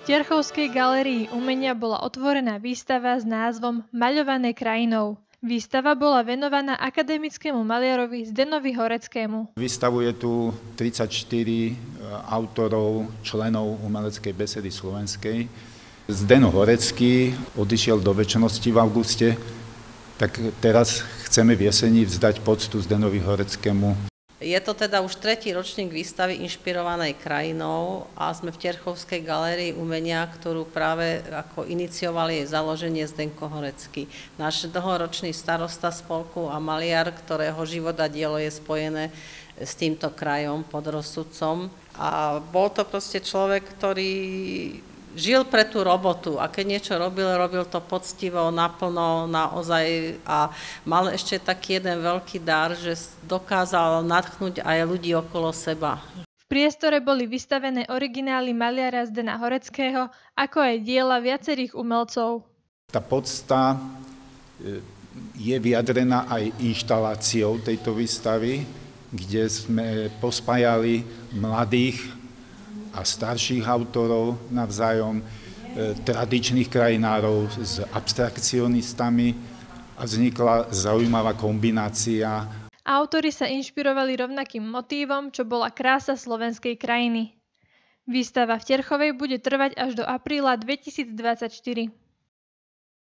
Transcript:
Terchovskej galérii umenia bola otvorená výstava s názvom Maľované krajinou. Výstava bola venovaná akademickému maliarovi Zdenovi Horeckému. Vystavuje tu 34 autorov, členov Umeleckej besedy slovenskej. Zdeno Horecký odišiel do večnosti v auguste, tak teraz chceme v jeseni vzdať poctu Zdenovi Horeckému. Je to teda už tretí ročník výstavy inšpirovanej krajinou a sme v Terchovskej galérii umenia, ktorú práve ako inicioval jej založenie Zdenko Horecký. Náš dlhoročný starosta spolku a maliar, ktorého život a dielo je spojené s týmto krajom pod Rozsudcom. A bol to proste človek, ktorý žil pre tú robotu a keď niečo robil to poctivo, naplno, naozaj a mal ešte taký jeden veľký dar, že dokázal nadchnúť aj ľudí okolo seba. V priestore boli vystavené originály maliara Zdena Horeckého, ako aj diela viacerých umelcov. Tá podsta je vyjadrená aj inštaláciou tejto výstavy, kde sme pospájali mladých a starších autorov navzájom, tradičných krajinárov s abstrakcionistami a vznikla zaujímavá kombinácia. Autori sa inšpirovali rovnakým motívom, čo bola krása slovenskej krajiny. Výstava v Terchovej bude trvať až do apríla 2024.